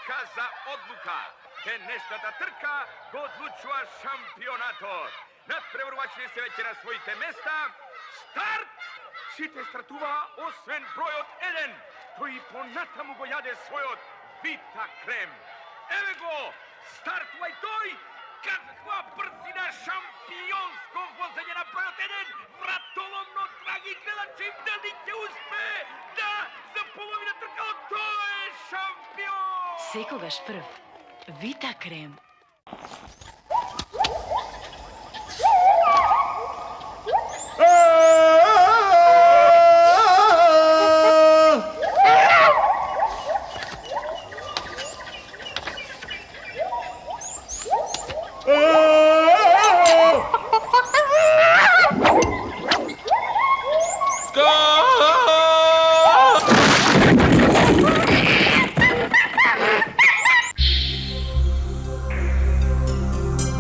трка за одлука. Денешната трка го одлучува шампионатот. Надпреварувачите се веќе на своите места. Старт! Сите стартува освен бројот 1. Тој понатаму го јаде својот Вита Крем. Еве го! Стартува и тој! Каква брзина, шампионско возење на бројот 1! Вратоломно, драги гледачи, дали ќе успее да заполови на тркалот? Тој е шампион! Секогаш прв. Вита Крем.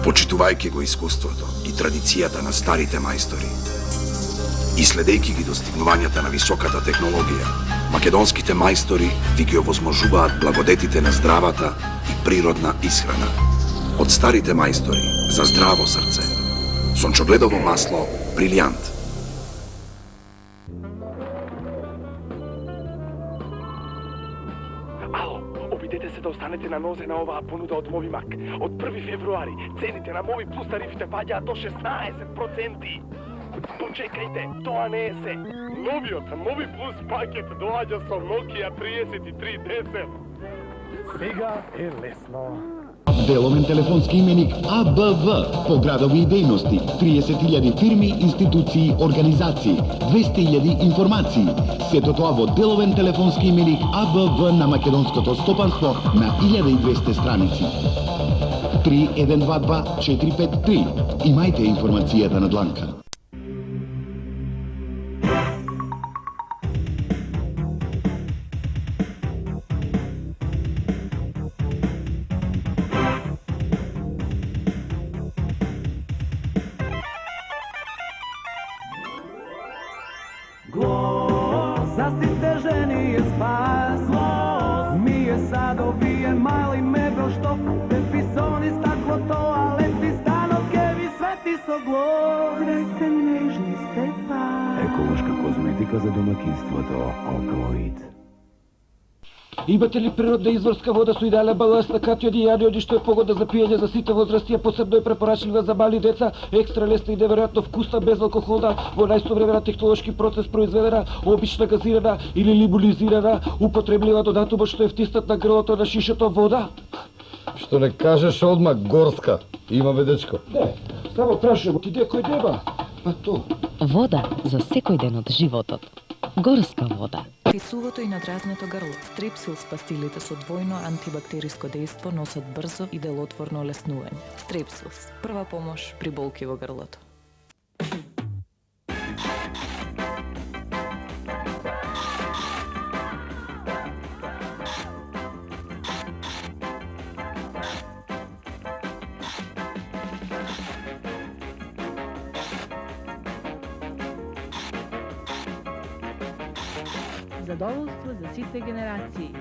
Почитувајќи го искуството и традицијата на старите мајстори и следејќи ги достигнувањата на високата технологија, македонските мајстори ви ги овозможуваат благодетите на здравата и природна исхрана. Од старите мајстори за здраво срце. Сончогледово масло Брилјант. Обидете се да останете на нозе на оваа понуда од Мовимак. Од 1 февруари цените на Мови Плюс тарифите паѓаат до 16%. Почекајте, тоа не е се. Новиот Мови Плюс пакет доаѓа со Nokia 3310. Сега е лесно. Деломен телефонски именик АБВ по градови и дејности, 30.000 фирми, институции, организации, 200.000 информации. Сето тоа во деловен телефонски именик АБВ на македонското стопанство на 1200 страници. 3122-453. Имајте информацијата на дланка. За домакинството Алкалоид. Имате ли природна изворска вода со идеален баланс на катиони и аниони што е погодна за пиење за сите возрасти, а посебно е препорачлива за мали деца, екстра лесна и неверојатно вкусна, безалкохолна, во најсовремена технолошки процес произведена, обична газирана или лимунизирана, употреблива до датумот што е втиснат на грлото на шишето вода. Што не кажеш одма горска. Имаме дечко. Не, само прашувам, ти некој нема. Па то. Вода за секој ден од животот. Горска вода. Писувото и надразното грло. Стрепсилс пастилите со двојно антибактериско дејство носат брзо и делотворно олеснување. Стрепсилс. Прва помош при болки во грлото. Задоволство за сите генерации.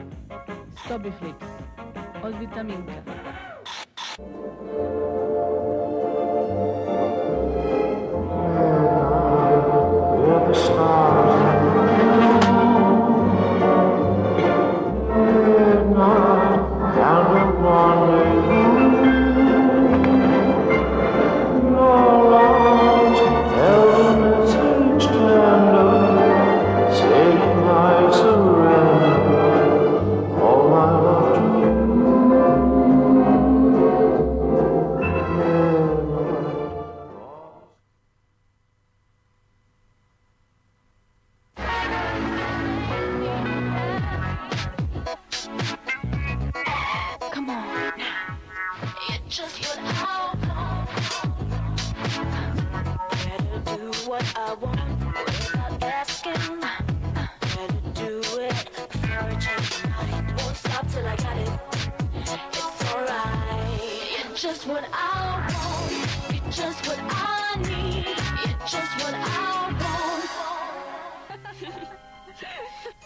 Стобифликс од витаминка.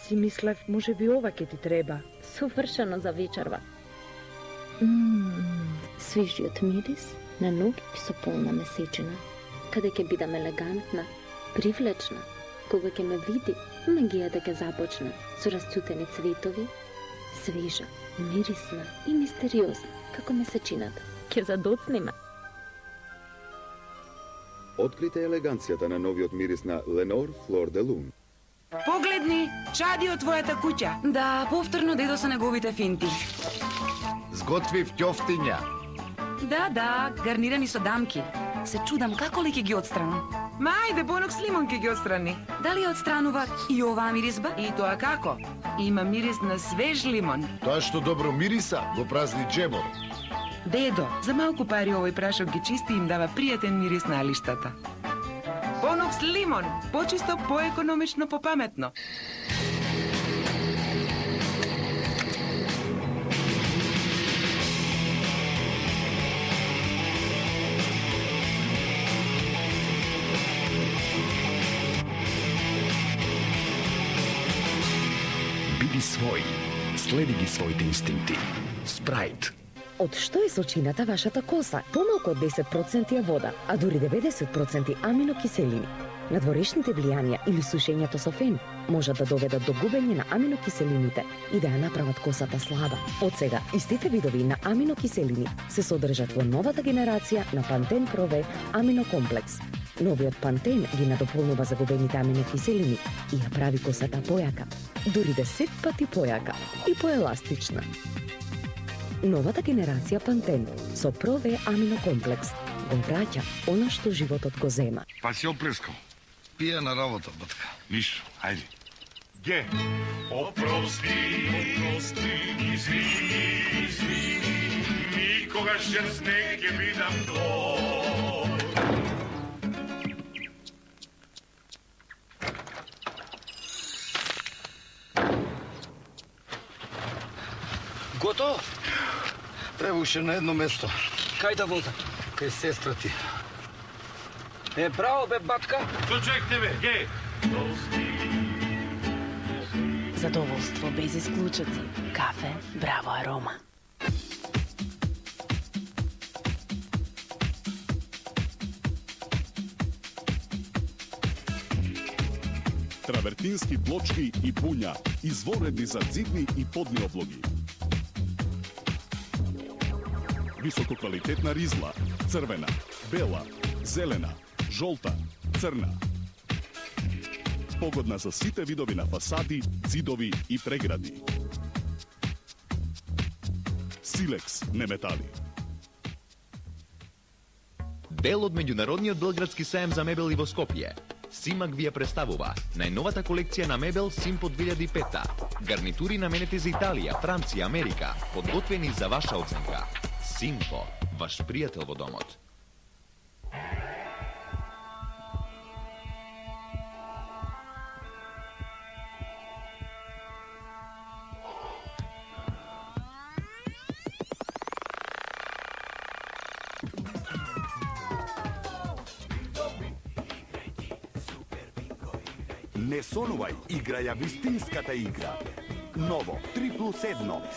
Си мислев, може би ова ќе ти треба. Совршено за вечерва. Свежиот мирис на ноги со полна месечина, каде ќе бидам елегантна, привлечна, кога ќе ме види, магијата ќе започне со расцутени цветови, свежа, мирисна и мистериозна, како месечината. Ќе задоцни ме. Открите елеганцијата на новиот мирис на Ленор Флор де Лун. Погледни, чади од твојата куќа. Да, повторно дедо со неговите финти. Сготвив ќофтиња. Да, гарнирани со дамки. Се чудам како ли ќе ги отстранам. Ма ајде, бонокс лимон ќе ги отстрани. Дали отстранува и оваа миризба? И тоа како? Има мирис на свеж лимон. Тоа што добро мириса, го празни джебор. Дедо, за малку пари овој прашок ги чисти и им дава пријатен мирис на алиштата. Бонокс лимон, почисто, поекономично, попаметно. Биди свој, следи ги своите инстинкти. Спрайт. Од што е сочината вашата коса? Помалку од 10% е вода, а дури 90% аминокиселини. Надворешните влијанија или сушењето со фен можат да доведат до губење на аминокиселините и да ја направат косата слаба. Од сега, истите видови на аминокиселини се содржат во новата генерација на Пантен Про-В аминокомплекс. Новиот Пантен ги надополнува загубените аминокиселини и ја прави косата појака, дури 10 пати појака и поеластична. Новата генерација Пантен со Про-В аминокомплекс го враќа она што животот го зема. Па си оплескал. Пија на работа, батка. Ништо, ајде. Ге. Опрости, извини, никогаш јас не ќе бидам твој. Готово? Требаше на едно место. Кај да возам? Кај сестра ти. Браво бе, батка. Дочекте бе, ге. Задоволство без исклучоци. Кафе Браво Арома. Травертински плочки и пуња, изворедни за зидни и подни облоги. Висококвалитетна ризла, црвена, бела, зелена, жолта, црна. Погодна за сите видови на фасади, зидови и прегради. Силекс неметали. Дел од меѓународниот белградски саем за мебели во Скопје. Симак ви ја представува најновата колекција на мебел Симпо 2005. Гарнитури наменети за Италија, Франција, Америка, подготвени за ваша оценка. Симпо, ваш пријател во домот. Не сонувај, играја вистинската игра. Ново, 3+1,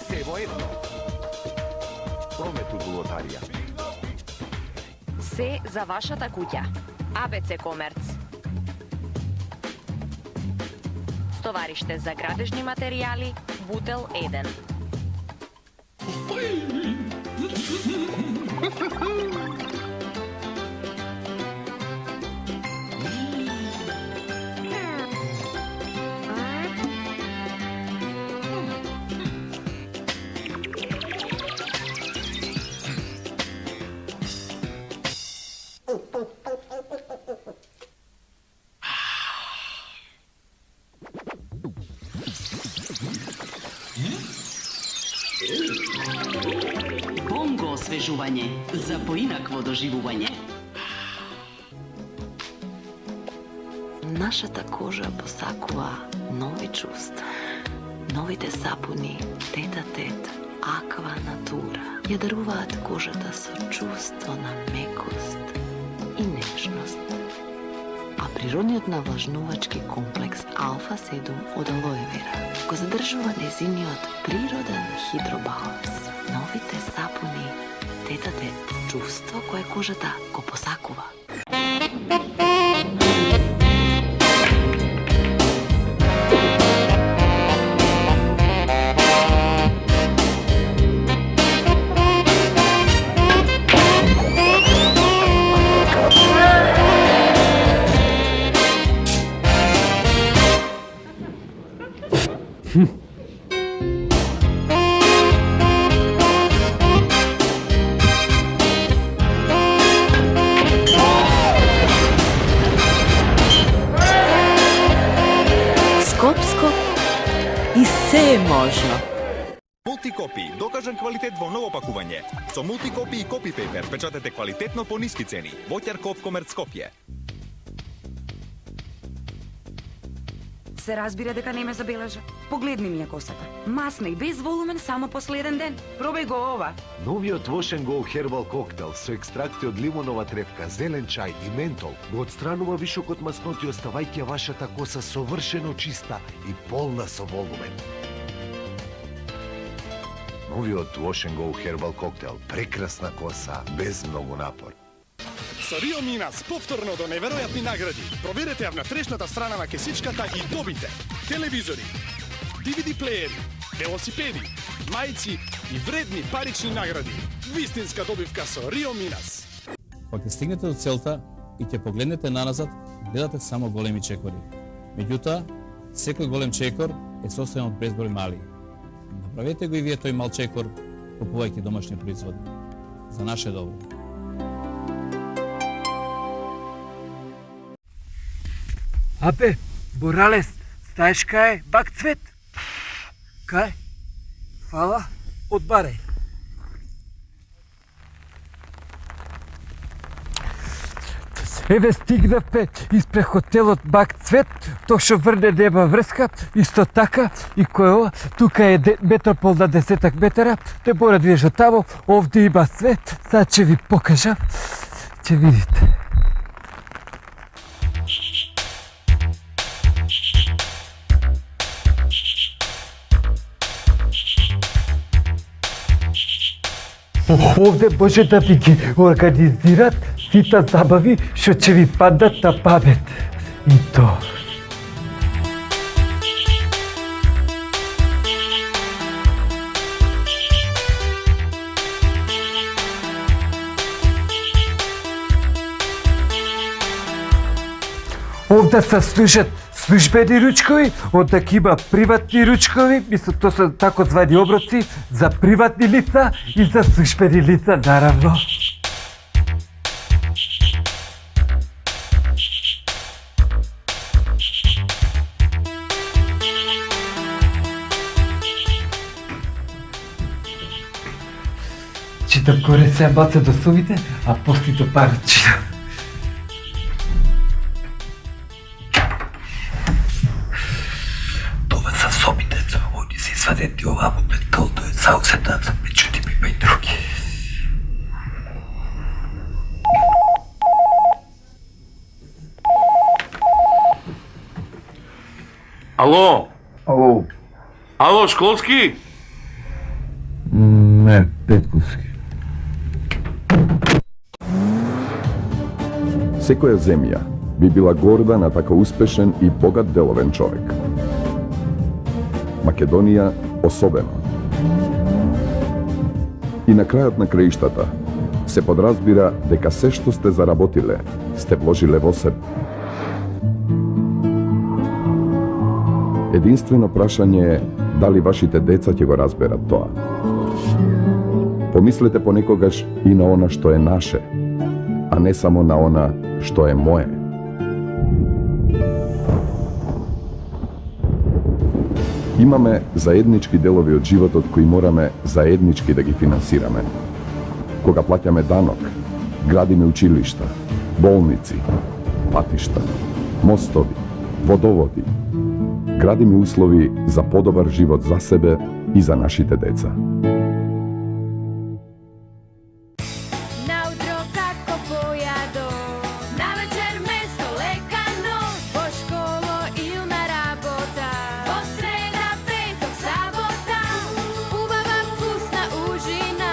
се во едно. Промету во лотарија. Се за вашата куќа. АБЦ Комерц. Стовариште за градежни материјали, Бутел 1. Бонго освежување за поинакво доживување. Нашата кожа посакува нови чувства. Новите сапуни Тет-а-Тет Аква Натура ја даруваат кожата со чувство на мекост и нежност. А природниот навлажнувачки комплекс Алфа 7 од алоe вера го задржува незиниот природен хидробаланс на новите сапуни тета-тет. Чувство кое кожата го посакува. Скоп и се е можно. Мултикопи, докажан квалитет во ново пакување. Со Мултикопи и Копи Пейпер печатете квалитетно по ниски цени. Воќар Ковкомерц Скопје. Се разбира дека не ме забележа. Погледни ми ја косата. Масна и без волумен само последен ден. Пробај го ова. Новиот Wash & Go Herbal коктел со екстракти од лимонова трепка, зелен чај и ментол го отстранува вишокот масноти, оставајќи вашата коса совршено чиста и полна со волумен. Новиот Wash & Go Herbal коктел, прекрасна коса без многу напор. Со Рио Минас повторно до неверојатни награди. Проверете ја внатрешната страна на кесичката и добите телевизори, DVD плеери, велосипеди, мајци и вредни парични награди. Вистинска добивка со Рио Минас. Кога ќе стигнете до целта и ќе погледнете наназад, гледате само големи чекори. Меѓутоа, секој голем чекор е состојан од безброј мали. Направете го и вие тој мал чекор, купувајќи домашни производи. За наше добро. Абе, Боралес, знаеш кај е бак Цвет? Кај? Фала, одбарај. Еве стигнавме испред хотелот Бак Цвет, тоа што врне нема врска, исто така и кој ова, тука е метропол на 10 метара, не мора да идеш до тамо, овде има свет, sad ќе ви покажам, ќе видите. Овде може да ви ги организират сите забави што ќе ви паднат на памет. И тоа. Овде се служат службени ручкови, онда ќе има приватни ручкови, мислам тоа се такозвани оброци за приватни лица и за службени лица, наравно. Читам горе се баца до сумите, а после до парчина. Това са собите, они се извадети овамо пред кълто е заузета, меѓутоа има и други. Ало? Ало? Ало, Школски? Не, Петковски. Секоја земја би била горда на така успешен и богат деловен човек. Македонија особено. И на крајот на краиштата се подразбира дека се што сте заработиле, сте вложиле во себе. Единствено прашање е дали вашите деца ќе го разберат тоа. Помислете понекогаш и на она што е наше, а не само на она што е мое. Имаме заеднички делови од животот кои мораме заеднички да ги финансираме. Кога плаќаме данок, градиме училишта, болници, патишта, мостови, водоводи, градиме услови за подобар живот за себе и за нашите деца. Užina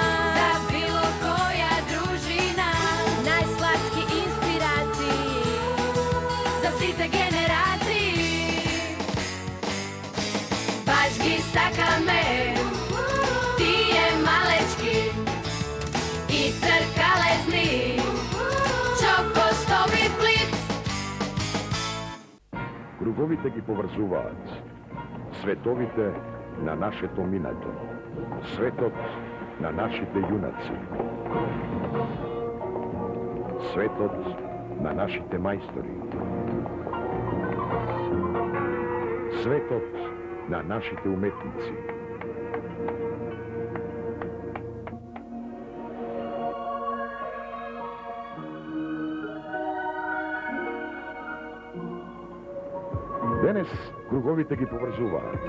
Круговите ги поврзуваат. Световите на нашето минато. Светот на нашите јунаци. Светот на нашите мајстори. Светот на нашите уметници. Денес круговите ги поврзуваат.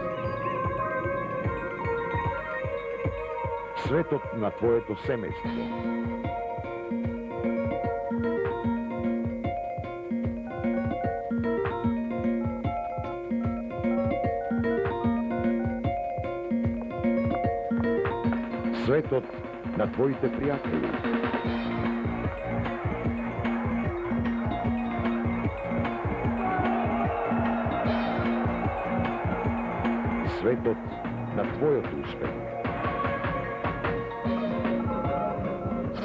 Светот на твоето семејство. Светот на твоите пријатели. Светот на твојот успех.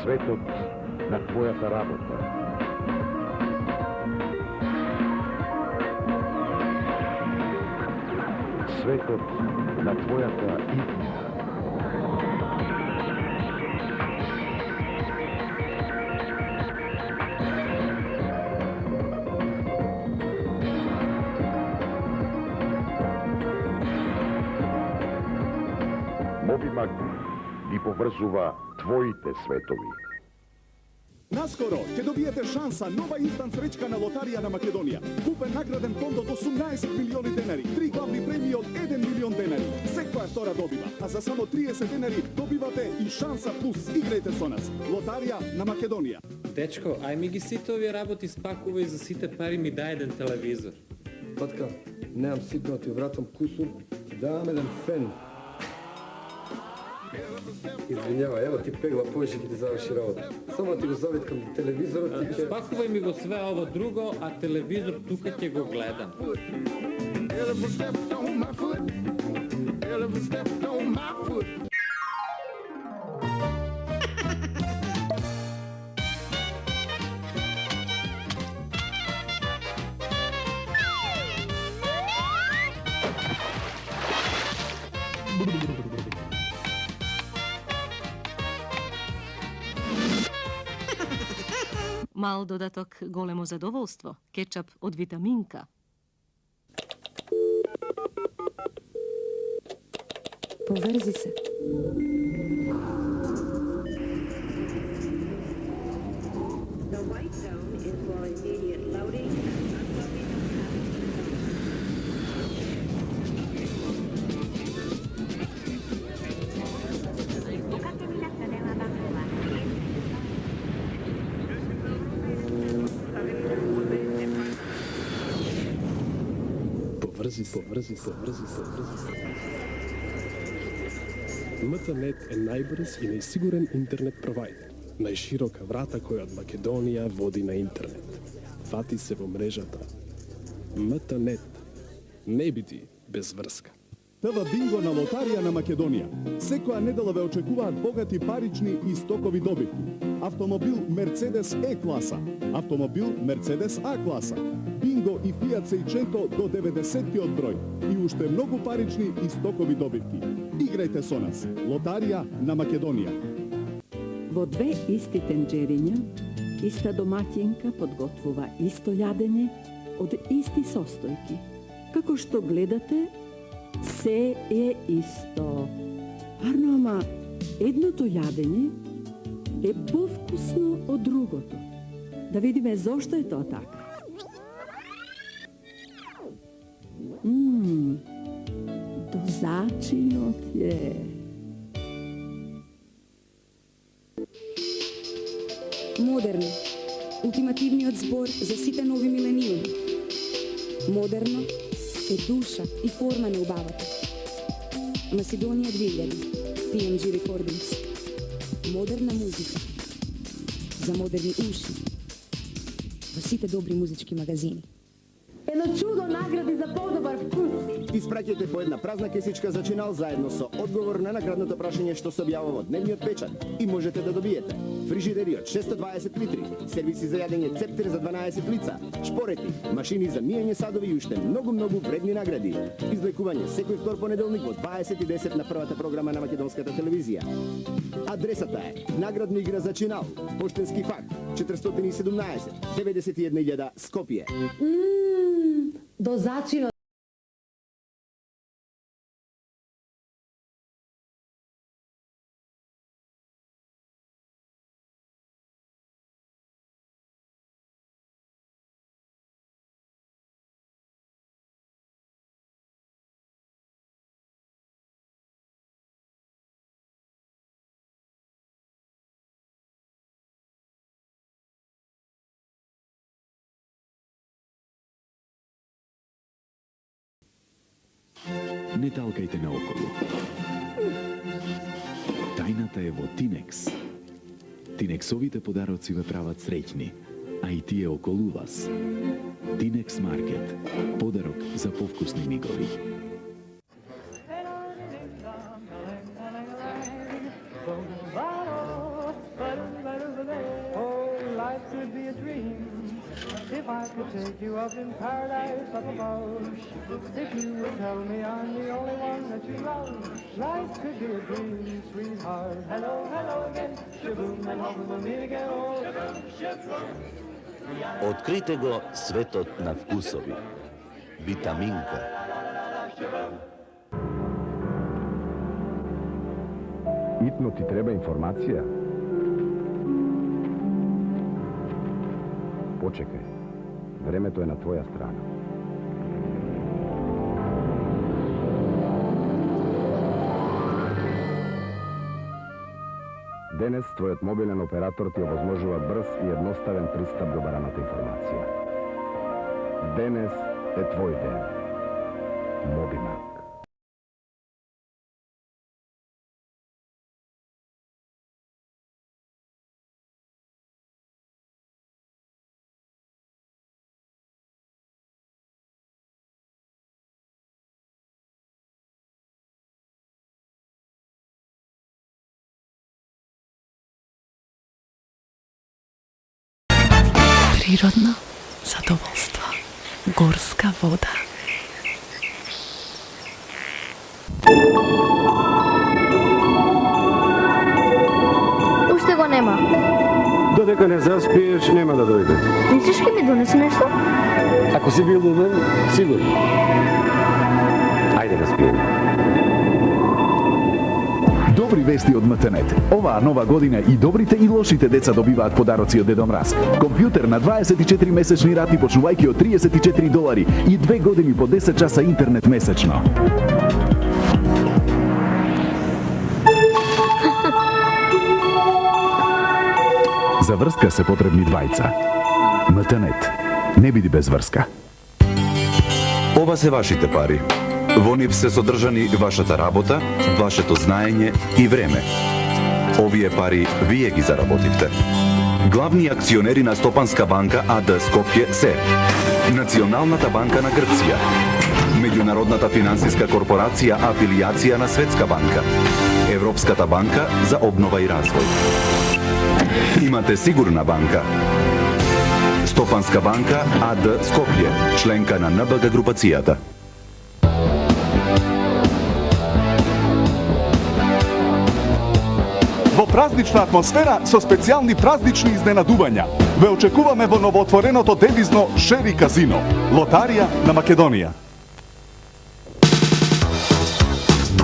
Светот на твојата работа. Светот на твојата иднина. Мобимак ги поврзува твоите светови. Наскоро ќе добиете шанса нова инстант сречка на Лотарија на Македонија. Купен награден фонд од 18 милиони денари, 3 главни премии од 1 милион денари. Секоја втора добива, а за само 30 денари добивате и шанса плюс. Играјте со нас. Лотарија на Македонија. Дечко, ај ми ги сите овие работи спакува и за сите пари ми дај еден телевизор. Батка, немам ситно, ти вратам кусур, ти давам еден фен. Извинјава, ево ти пегла, повеќе ќе ти заврши работа. Само ти го завиткам телевизорот и ќе... Спакувај ми го све ово друго, а телевизор тука ќе го гледам. Мал додаток, големо задоволство. Кетчап од витаминка. Поврзи се. Поврзи се. МТНет е најбрз и најсигурен интернет провајдер. Најширока врата која од Македонија води на интернет. Фати се во мрежата. МТНет. Не биди без врска. ТВ Бинго на Лотарија на Македонија. Секоја недела ве очекуваат богати парични и стокови добивки. Автомобил Мерцедес Е-класа, автомобил Мерцедес А-класа, Бинго и Фиат Сејченто до 90-тиот број и уште многу парични и стокови добивки. Играјте со нас. Лотарија на Македонија. Во две исти тенџериња, иста домаќинка подготвува исто јадење од исти состојки. Како што гледате, се е исто. Арно, ама едното јадење е повкусно од другото. Да видиме зошто е тоа така. Дозачинот е. Модерно. Ултимативниот збор за сите нови милениуми. Модерно е душа и форма на убавата. Македонија 2000. PMG Recordings. Модерна музика. За модерни уши. Во сите добри музички магазини. Едно чудо награди за подобар вкус. Испраќајте по една празна кесичка за чинал заедно со одговор на наградното прашање што се објавува во дневниот печат и можете да добиете фрижидери од 620 литри, сервиси за јадење цептер за 12 лица, шпорети, машини за миење садови и уште многу вредни награди. Извлекување секој втор понеделник во 20:10 на првата програма на македонската телевизија. Адресата е наградна игра за чинал, поштенски факт, 417 91 Скопје. До зачинот. Не талкајте наоколу. Тајната е во Тинекс. Тинексовите подароци ве прават среќни, а и тие околу вас. Тинекс Маркет. Подарок за повкусни мигови. If I could take you up in paradise up above, if you would tell me I'm the only one that you love, life could be a dream, sweetheart. Hello, hello again, shaboom, and hoping we'll meet again. Oh, shaboom, shaboom. Открите го светот на вкусови. Витаминка. Итно ти треба информација? Почекај. Времето е на твоја страна. Денес твојот мобилен оператор ти овозможува брз и едноставен пристап до бараната информација. Денес е твој ден. Мобимак. Природно задоволство. Горска вода. Уште го нема. Додека не заспиеш, нема да дојде. Мислиш ке ми донесе нешто? Ако си бил умен, сигурно. Ајде да спиеме. Добри вести од МТНет. Оваа нова година и добрите и лошите деца добиваат подароци од Дедо Мраз. Компјутер на 24 месечни рати почнувајќи од $34 и 2 години по 10 часа интернет месечно. За врска се потребни двајца. МТНет. Не биди без врска. Ова се вашите пари. Во нив се содржани вашата работа, вашето знаење и време. Овие пари вие ги заработивте. Главни акционери на Стопанска банка АД Скопје се Националната банка на Грција, Меѓународната финансиска корпорација афилијација на Светска банка, Европската банка за обнова и развој. Имате сигурна банка. Стопанска банка АД Скопје, членка на НБГ групацијата. Во празнична атмосфера со специјални празнични изненадувања ве очекуваме во новоотвореното девизно Шери казино, лотарија на Македонија.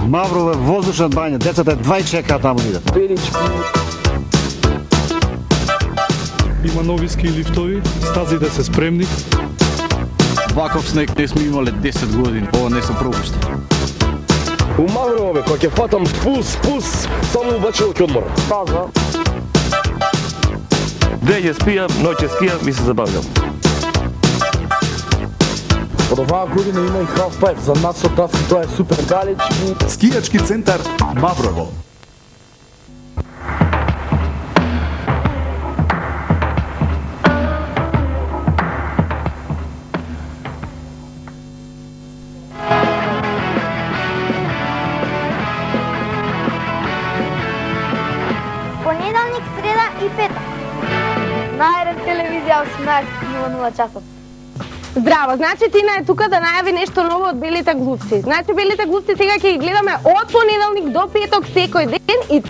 Маврове воздушна бања, децата 20 чекаат таму да идат. Има нови ски лифтови, стазите се спремни. Ваков снег не сме имале 10 години, ова не се пропушти. У Маврове, кога ќе фатам спус, само убачилки одмор. Таза. Дење спијам, ноќе скијам и се забавljam. Од оваа година има и халфпайп, за нас со таски тоа е супер галечки. Скијачки центар Маврово. и петак. Најред телевизија 18:00 часот. Здраво, значи Тина е тука да најави нешто ново од Белите глупци. Значи Белите глупци сега ќе ги гледаме од понеделник до петок секој ден и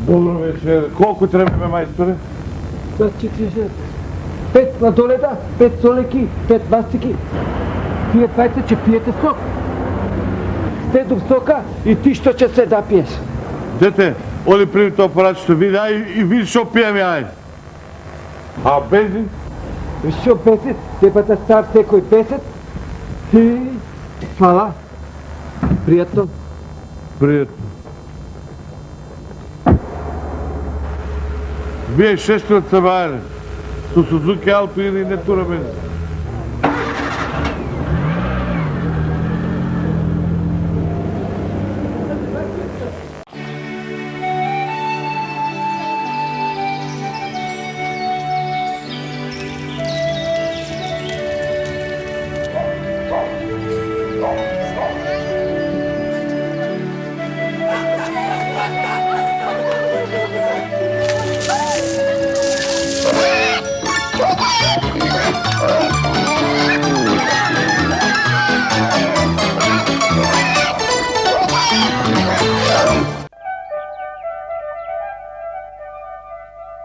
Добро вечер. Колку требаме, мајсторе? 40. 5 сладоледа, 5 солеки, 5 мастики. Тие двајца ќе пиете сок. Стедов сока и ти што ќе се да пиеш. Дете, оди прими тоа апарат што види, ај и види што пиеме, ај. А бензин? Што бензин? Тебата стар секој 10. И фала. Пријатно. Пријатно. Вие шестиот се бајале. Со Сузуки Алто или не тура бензин.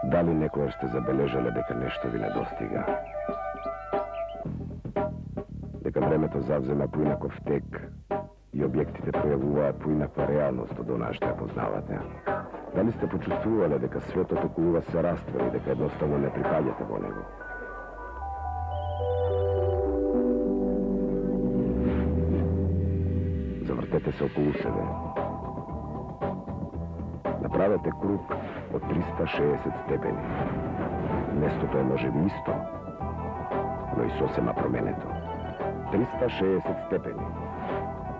Дали некоја сте забележале дека нешто ви недостига? Дека времето завзема поинаков тек и објектите пројавуваат поинаква реалност од онаа што ја познавате? Дали сте почувствувале дека светот околу вас се раствори, дека едноставно не припаѓате во него? Завртете се околу себе. Направете круг од 360 степени. Местото е можеби исто, но и сосема променето. 360 степени.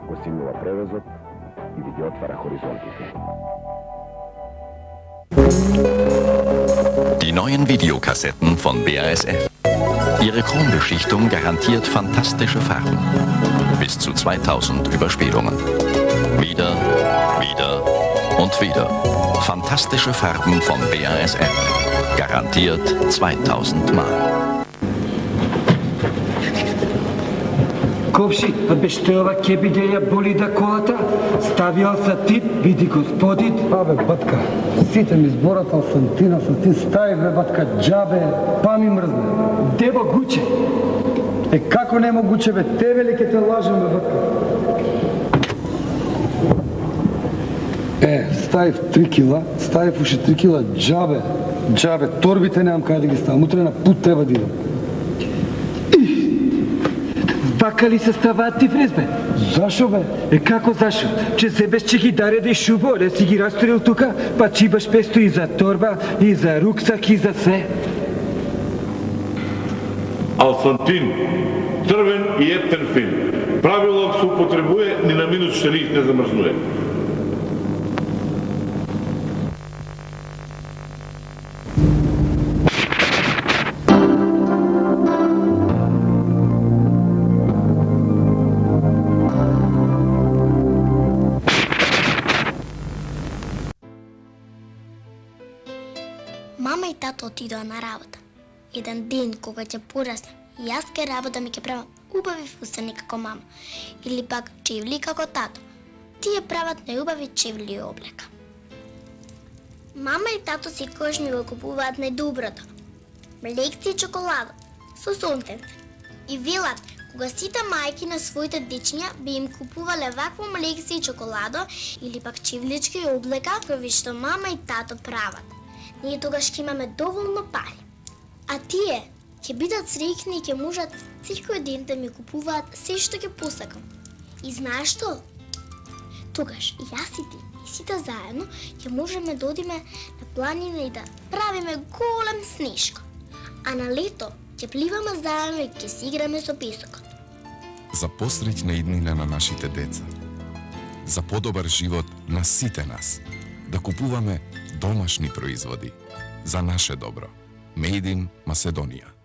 Го симнува превозот и ви ги отвара хоризонтите. Die neuen Videokassetten von BASF. Ihre Chrombeschichtung garantiert fantastische Farben. Bis zu 2000 Überspielungen. Wieder, wieder und wieder. Fantastische Farben von BASF. Garantiert 2000 Mal. Ковши, а бе што ова ќе биде ја боли да колата? Ставиал са тип, види господит. Абе, батка, сите ми зборатал сам ти стај, бе, батка, джабе, па ми мрзне. Дево гуче. Како нема гуче, бе, тебе ли ке те лажем, бе, батка? Ставив 3 кила, ставив уши 3 кила, джабе, торбите немам кај да ги ставам, утре на пут треба да идам. Вака ли се ставаат ти фрез, бе? Зашо, бе? Како зашо? Че себеш че ги дареде шубо, ле си ги расторил тука, па чибаш песто и за торба, и за руксак, и за све. Алсантин, црвен и ептен филм. Правило се употребуе, ни на минут ще не замрзнуе. Мама и тато отидоа на работа. Еден ден кога ќе пораснам, и јас ке работа ми ќе правам убави фустани како мама, или пак чевли како тато. Тие прават најубави чевли и облека. Мама и тато секогаш ми го купуваат најдоброто. Млекци и чоколада со сонтен. И велат, кога сите мајки на своите дечиња би им купувале вакво млекци и чоколадо или пак чевлички и облека, кои што мама и тато прават. Ние тогаш ќе имаме доволно пари. А тие ќе бидат среќни и ќе можат секој ден да ми купуваат се што ќе посакам. И знаеш што? Тогаш и јас и ти, и сите заедно ќе можеме да одиме на планина и да правиме голем снежко. А на лето ќе пливаме заедно и ќе си играме со песокот. За посреќна иднина на нашите деца. За подобар живот на сите нас. Да купуваме домашни производи за наше добро. Made in Macedonia.